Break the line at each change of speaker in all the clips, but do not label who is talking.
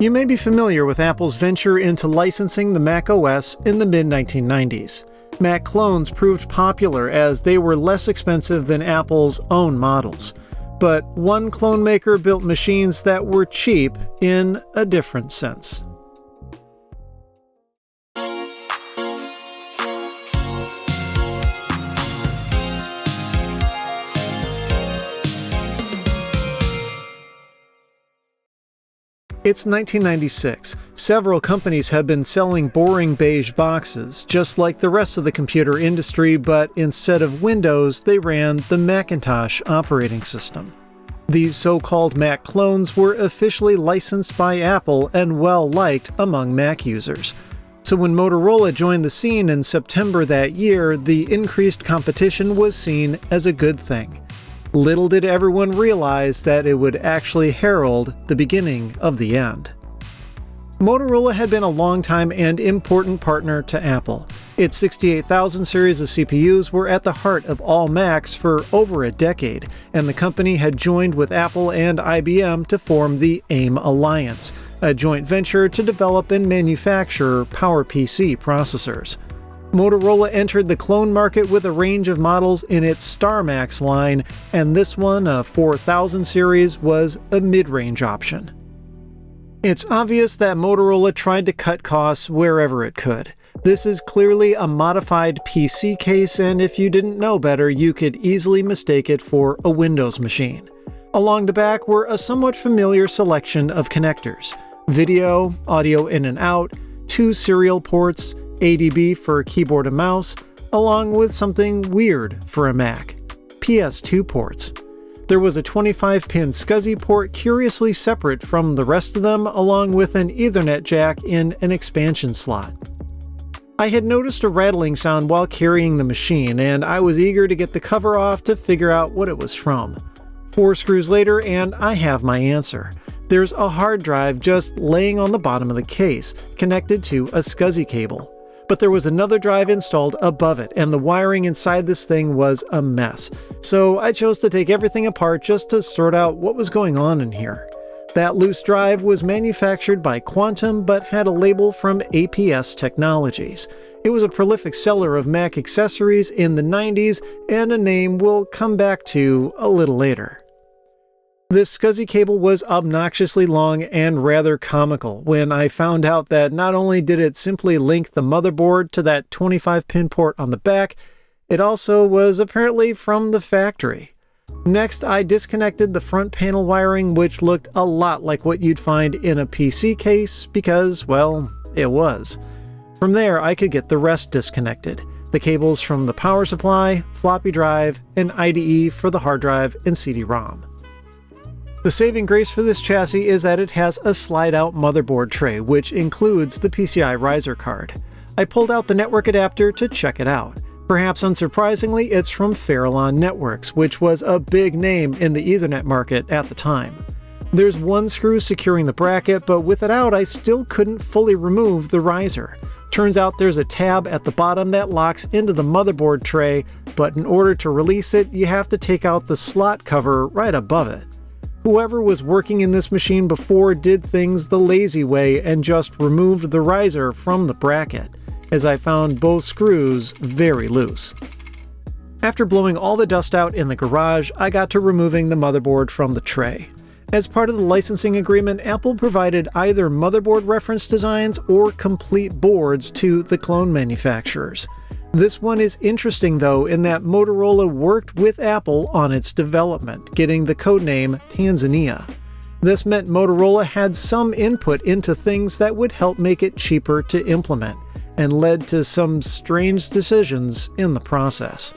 You may be familiar with Apple's venture into licensing the macOS in the mid-1990s. Mac clones proved popular as they were less expensive than Apple's own models. But one clone maker built machines that were cheap in a different sense. It's 1996. Several companies have been selling boring beige boxes, just like the rest of the computer industry, but instead of Windows, they ran the Macintosh operating system. These so-called Mac clones were officially licensed by Apple and well-liked among Mac users. So when Motorola joined the scene in September that year, the increased competition was seen as a good thing. Little did everyone realize that it would actually herald the beginning of the end. Motorola had been a long-time and important partner to Apple. Its 68000 series of CPUs were at the heart of all Macs for over a decade, and the company had joined with Apple and IBM to form the AIM Alliance, a joint venture to develop and manufacture PowerPC processors. Motorola entered the clone market with a range of models in its Star Max line, and this one, a 4000 series, was a mid-range option. It's obvious that Motorola tried to cut costs wherever it could. This is clearly a modified PC case, and if you didn't know better, you could easily mistake it for a Windows machine. Along the back were a somewhat familiar selection of connectors: video, audio in and out, 2 serial ports, ADB for keyboard and mouse, along with something weird for a Mac: PS2 ports. There was a 25-pin SCSI port curiously separate from the rest of them, along with an Ethernet jack in an expansion slot. I had noticed a rattling sound while carrying the machine, and I was eager to get the cover off to figure out what it was from. 4 screws later, and I have my answer. There's a hard drive just laying on the bottom of the case, connected to a SCSI cable. But there was another drive installed above it, and the wiring inside this thing was a mess. So I chose to take everything apart just to sort out what was going on in here. That loose drive was manufactured by Quantum, but had a label from APS Technologies. It was a prolific seller of Mac accessories in the 90s, and a name we'll come back to a little later. This SCSI cable was obnoxiously long and rather comical when I found out that not only did it simply link the motherboard to that 25-pin port on the back, it also was apparently from the factory. Next, I disconnected the front panel wiring, which looked a lot like what you'd find in a PC case because, well, it was. From there, I could get the rest disconnected: the cables from the power supply, floppy drive, and IDE for the hard drive and CD-ROM. The saving grace for this chassis is that it has a slide-out motherboard tray, which includes the PCI riser card. I pulled out the network adapter to check it out. Perhaps unsurprisingly, it's from Farallon Networks, which was a big name in the Ethernet market at the time. There's one screw securing the bracket, but with it out, I still couldn't fully remove the riser. Turns out there's a tab at the bottom that locks into the motherboard tray, but in order to release it, you have to take out the slot cover right above it. Whoever was working in this machine before did things the lazy way and just removed the riser from the bracket, as I found both screws very loose. After blowing all the dust out in the garage, I got to removing the motherboard from the tray. As part of the licensing agreement, Apple provided either motherboard reference designs or complete boards to the clone manufacturers. This one is interesting though in that Motorola worked with Apple on its development, getting the codename Tanzania. This meant Motorola had some input into things that would help make it cheaper to implement, and led to some strange decisions in the process.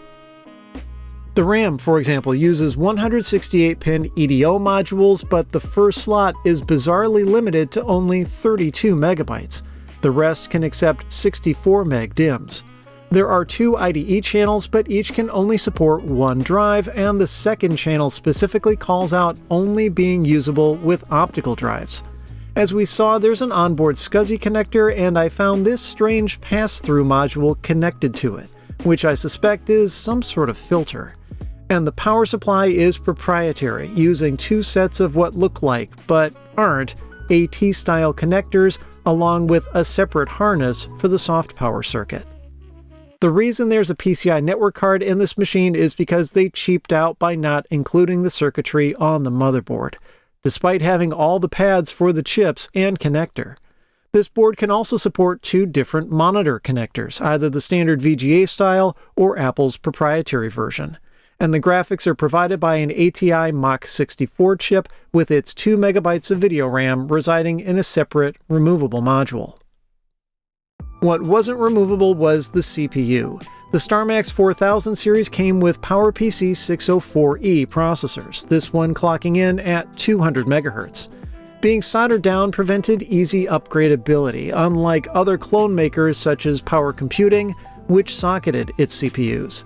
The RAM, for example, uses 168-pin EDO modules, but the first slot is bizarrely limited to only 32 megabytes. The rest can accept 64 meg DIMMs. There are 2 IDE channels, but each can only support 1 drive, and the second channel specifically calls out only being usable with optical drives. As we saw, there's an onboard SCSI connector, and I found this strange pass-through module connected to it, which I suspect is some sort of filter. And the power supply is proprietary, using 2 sets of what look like, but aren't, AT-style connectors along with a separate harness for the soft power circuit. The reason there's a PCI network card in this machine is because they cheaped out by not including the circuitry on the motherboard, despite having all the pads for the chips and connector. This board can also support 2 different monitor connectors, either the standard VGA style or Apple's proprietary version. And the graphics are provided by an ATI Mach64 chip with its 2 MB of video RAM residing in a separate, removable module. What wasn't removable was the CPU. The StarMax 4000 series came with PowerPC 604E processors, this one clocking in at 200 MHz. Being soldered down prevented easy upgradability, unlike other clone makers such as Power Computing, which socketed its CPUs.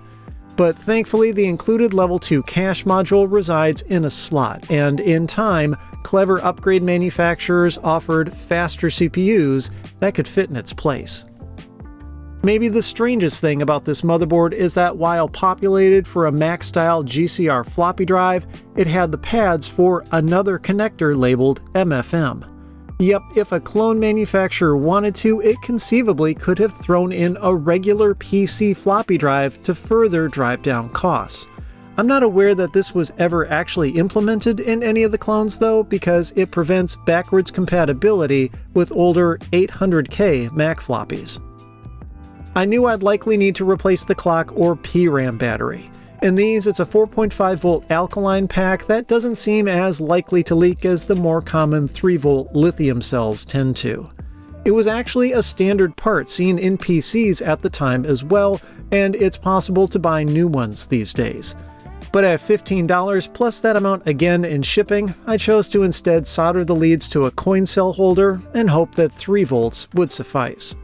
But thankfully, the included Level 2 cache module resides in a slot, and in time, clever upgrade manufacturers offered faster CPUs that could fit in its place. Maybe the strangest thing about this motherboard is that while populated for a Mac-style GCR floppy drive, it had the pads for another connector labeled MFM. Yep, if a clone manufacturer wanted to, it conceivably could have thrown in a regular PC floppy drive to further drive down costs. I'm not aware that this was ever actually implemented in any of the clones though, because it prevents backwards compatibility with older 800K Mac floppies. I knew I'd likely need to replace the clock or PRAM battery. In these, it's a 4.5-volt alkaline pack that doesn't seem as likely to leak as the more common 3-volt lithium cells tend to. It was actually a standard part seen in PCs at the time as well, and it's possible to buy new ones these days. But at $15 plus that amount again in shipping, I chose to instead solder the leads to a coin cell holder and hope that 3 volts would suffice.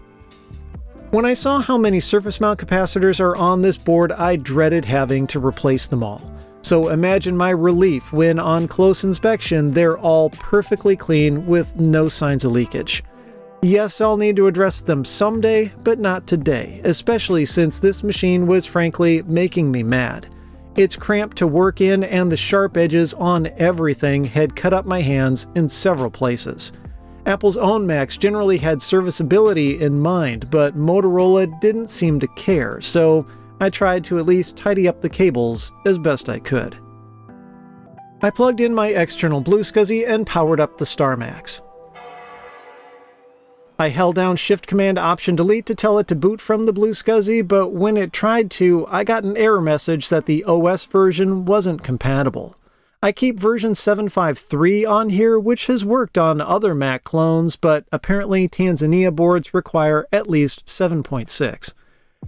When I saw how many surface mount capacitors are on this board, I dreaded having to replace them all. So imagine my relief when on close inspection they're all perfectly clean with no signs of leakage. Yes, I'll need to address them someday, but not today, especially since this machine was frankly making me mad. It's cramped to work in and the sharp edges on everything had cut up my hands in several places. Apple's own Macs generally had serviceability in mind, but Motorola didn't seem to care, so I tried to at least tidy up the cables as best I could. I plugged in my external Blue SCSI and powered up the StarMax. I held down Shift-Command-Option-Delete to tell it to boot from the Blue SCSI, but when it tried to, I got an error message that the OS version wasn't compatible. I keep version 7.5.3 on here, which has worked on other Mac clones, but apparently Tanzania boards require at least 7.6.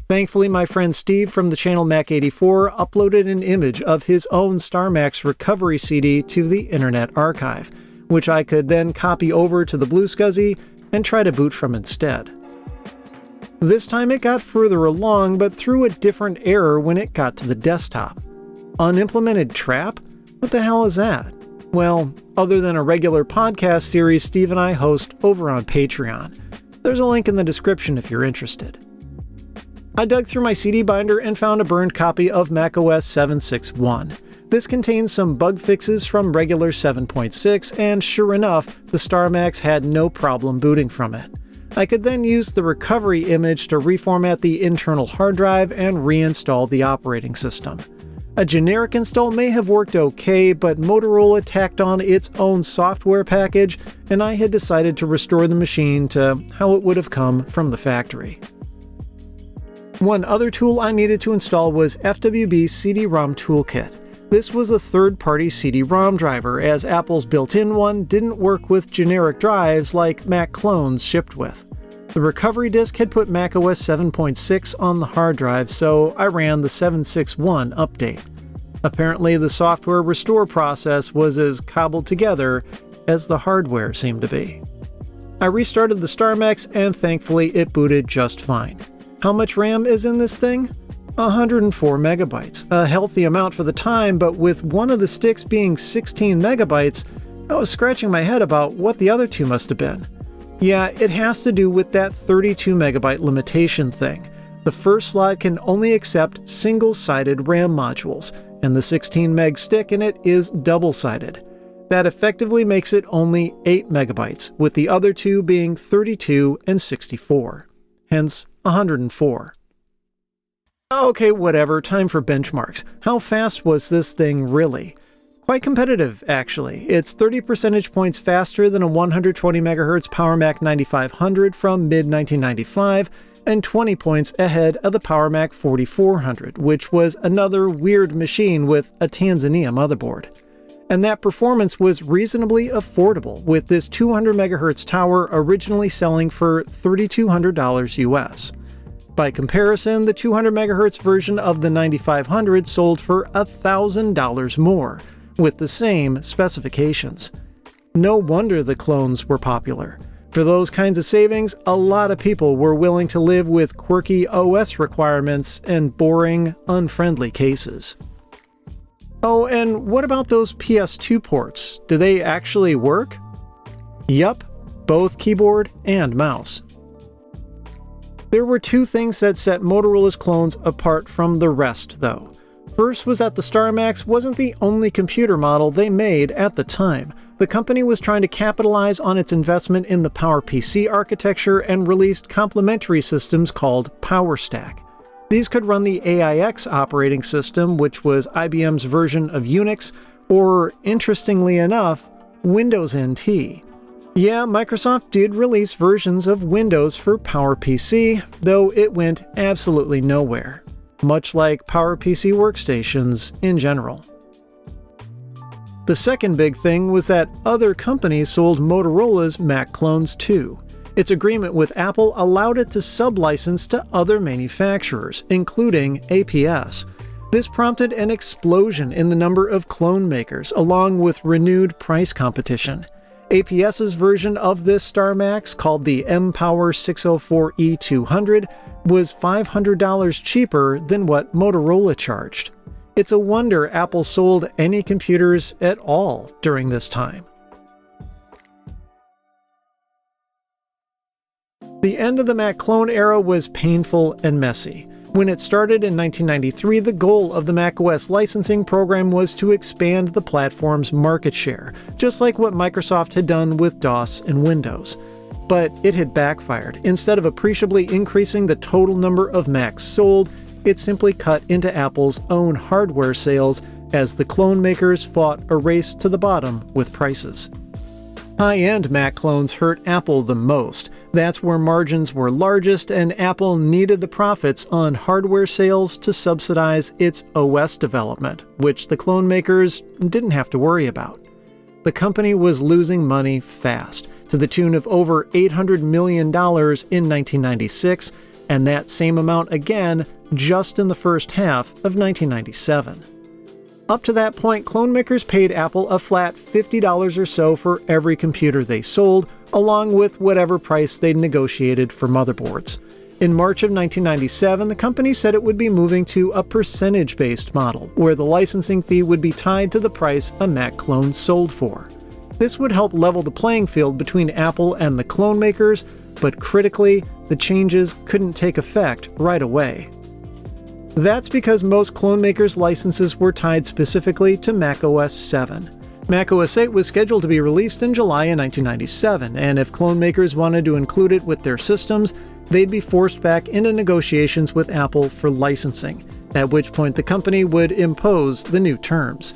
Thankfully, my friend Steve from the channel Mac84 uploaded an image of his own StarMax recovery CD to the Internet Archive, which I could then copy over to the Blue SCSI and try to boot from instead. This time it got further along, but threw a different error when it got to the desktop. Unimplemented trap? What the hell is that? Well, other than a regular podcast series Steve and I host over on Patreon. There's a link in the description if you're interested. I dug through my CD binder and found a burned copy of macOS 7.6.1. This contains some bug fixes from regular 7.6, and sure enough, the StarMax had no problem booting from it. I could then use the recovery image to reformat the internal hard drive and reinstall the operating system. A generic install may have worked okay, but Motorola tacked on its own software package, and I had decided to restore the machine to how it would have come from the factory. One other tool I needed to install was FWB's CD-ROM Toolkit. This was a third-party CD-ROM driver, as Apple's built-in one didn't work with generic drives like Mac clones shipped with. The recovery disk had put macOS 7.6 on the hard drive, so I ran the 7.6.1 update. Apparently, the software restore process was as cobbled together as the hardware seemed to be. I restarted the StarMax, and thankfully it booted just fine. How much RAM is in this thing? 104 megabytes, a healthy amount for the time, but with one of the sticks being 16 megabytes, I was scratching my head about what the other two must have been. Yeah, it has to do with that 32 megabyte limitation thing. The first slot can only accept single-sided RAM modules, and the 16 meg stick in it is double-sided. That effectively makes it only 8 megabytes, with the other two being 32 and 64. Hence, 104. Okay, whatever, time for benchmarks. How fast was this thing really? Quite competitive, actually. It's 30 percentage points faster than a 120 MHz PowerMac 9500 from mid-1995, and 20 points ahead of the PowerMac 4400, which was another weird machine with a Tanzania motherboard. And that performance was reasonably affordable, with this 200 MHz tower originally selling for $3,200 US. By comparison, the 200 MHz version of the 9500 sold for $1,000 more, with the same specifications. No wonder the clones were popular. For those kinds of savings, a lot of people were willing to live with quirky OS requirements and boring, unfriendly cases. Oh, and what about those PS2 ports? Do they actually work? Yup, both keyboard and mouse. There were two things that set Motorola's clones apart from the rest, though. First was that the StarMax wasn't the only computer model they made at the time. The company was trying to capitalize on its investment in the PowerPC architecture and released complementary systems called PowerStack. These could run the AIX operating system, which was IBM's version of Unix, or, interestingly enough, Windows NT. Yeah, Microsoft did release versions of Windows for PowerPC, though it went absolutely nowhere, much like PowerPC workstations in general. The second big thing was that other companies sold Motorola's Mac clones too. Its agreement with Apple allowed it to sub-license to other manufacturers, including APS. This prompted an explosion in the number of clone makers, along with renewed price competition. APS's version of this StarMax, called the M-Power 604E200, was $500 cheaper than what Motorola charged. It's a wonder Apple sold any computers at all during this time. The end of the Mac clone era was painful and messy. When it started in 1993, the goal of the macOS licensing program was to expand the platform's market share, just like what Microsoft had done with DOS and Windows. But it had backfired. Instead of appreciably increasing the total number of Macs sold, it simply cut into Apple's own hardware sales as the clone makers fought a race to the bottom with prices. High-end Mac clones hurt Apple the most. That's where margins were largest, and Apple needed the profits on hardware sales to subsidize its OS development, which the clone makers didn't have to worry about. The company was losing money fast, to the tune of over $800 million in 1996, and that same amount again just in the first half of 1997. Up to that point, clone makers paid Apple a flat $50 or so for every computer they sold, along with whatever price they'd negotiated for motherboards. In March of 1997, the company said it would be moving to a percentage-based model, where the licensing fee would be tied to the price a Mac clone sold for. This would help level the playing field between Apple and the clone makers, but critically, the changes couldn't take effect right away. That's because most clone makers' licenses were tied specifically to macOS 7. macOS 8 was scheduled to be released in July of 1997, and if clone makers wanted to include it with their systems, they'd be forced back into negotiations with Apple for licensing, at which point the company would impose the new terms.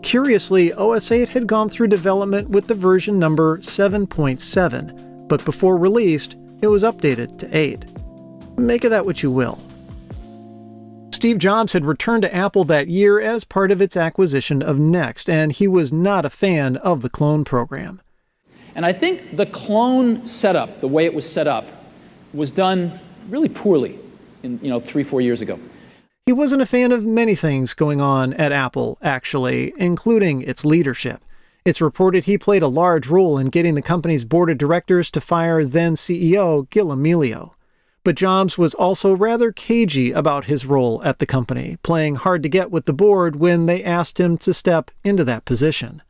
Curiously, OS 8 had gone through development with the version number 7.7, but before released, it was updated to 8. Make of that what you will. Steve Jobs had returned to Apple that year as part of its acquisition of Next, and he was not a fan of the clone program.
And I think the clone setup, the way it was set up, was done really poorly 3-4 years ago.
He wasn't a fan of many things going on at Apple, actually, including its leadership. It's reported he played a large role in getting the company's board of directors to fire then CEO Gil Amelio. But Jobs was also rather cagey about his role at the company, playing hard to get with the board when they asked him to step into that position.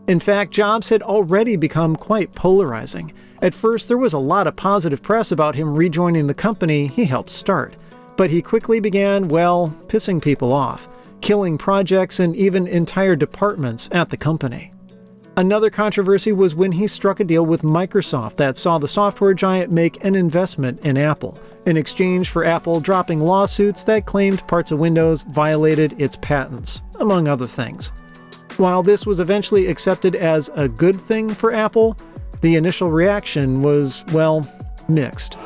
In fact, Jobs had already become quite polarizing. At first, there was a lot of positive press about him rejoining the company he helped start, but he quickly began, pissing people off, killing projects and even entire departments at the company. Another controversy was when he struck a deal with Microsoft that saw the software giant make an investment in Apple, in exchange for Apple dropping lawsuits that claimed parts of Windows violated its patents, among other things. While this was eventually accepted as a good thing for Apple, the initial reaction was, well, mixed.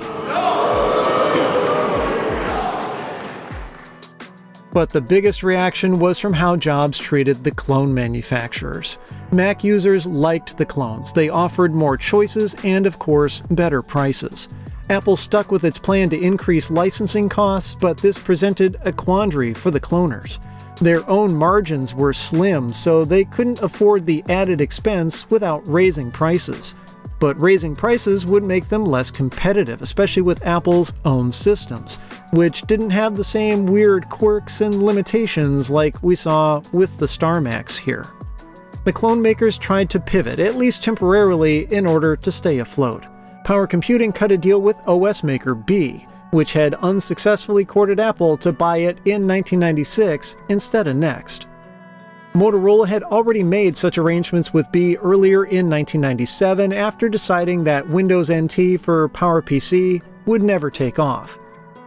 But the biggest reaction was from how Jobs treated the clone manufacturers. Mac users liked the clones. They offered more choices and, of course, better prices. Apple stuck with its plan to increase licensing costs, but this presented a quandary for the cloners. Their own margins were slim, so they couldn't afford the added expense without raising prices. But raising prices would make them less competitive, especially with Apple's own systems, which didn't have the same weird quirks and limitations like we saw with the Star Macs here. The clone makers tried to pivot, at least temporarily, in order to stay afloat. Power Computing cut a deal with OS maker B, which had unsuccessfully courted Apple to buy it in 1996 instead of Next. Motorola had already made such arrangements with B earlier in 1997 after deciding that Windows NT for PowerPC would never take off.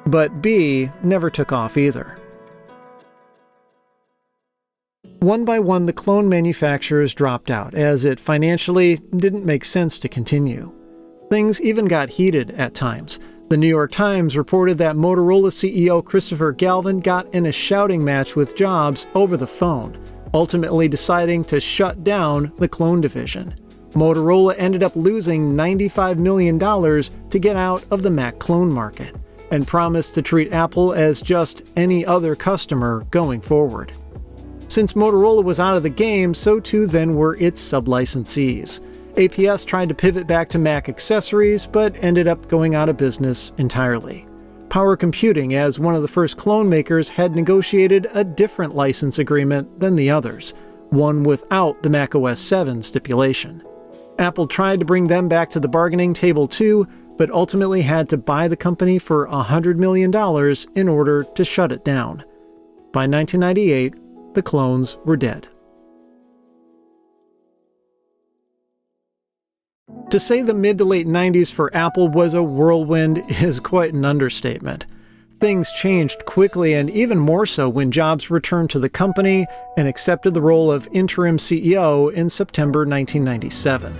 But B never took off either. One by one, the clone manufacturers dropped out, as it financially didn't make sense to continue. Things even got heated at times. The New York Times reported that Motorola CEO Christopher Galvin got in a shouting match with Jobs over the phone, ultimately deciding to shut down the clone division. Motorola ended up losing $95 million to get out of the Mac clone market, and promised to treat Apple as just any other customer going forward. Since Motorola was out of the game, so too then were its sub-licensees. APS tried to pivot back to Mac accessories, but ended up going out of business entirely. Power Computing, as one of the first clone makers, had negotiated a different license agreement than the others, one without the macOS 7 stipulation. Apple tried to bring them back to the bargaining table too, but ultimately had to buy the company for $100 million in order to shut it down. By 1998, the clones were dead. To say the mid to late 90s for Apple was a whirlwind is quite an understatement. Things changed quickly, and even more so when Jobs returned to the company and accepted the role of interim CEO in September 1997.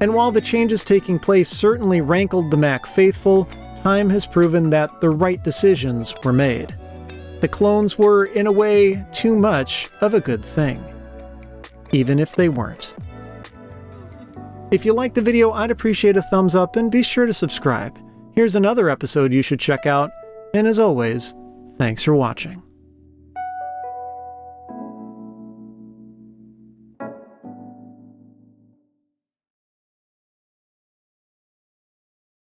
And while the changes taking place certainly rankled the Mac faithful, time has proven that the right decisions were made. The clones were, in a way, too much of a good thing. Even if they weren't. If you liked the video, I'd appreciate a thumbs up and be sure to subscribe. Here's another episode you should check out, and as always, thanks for watching.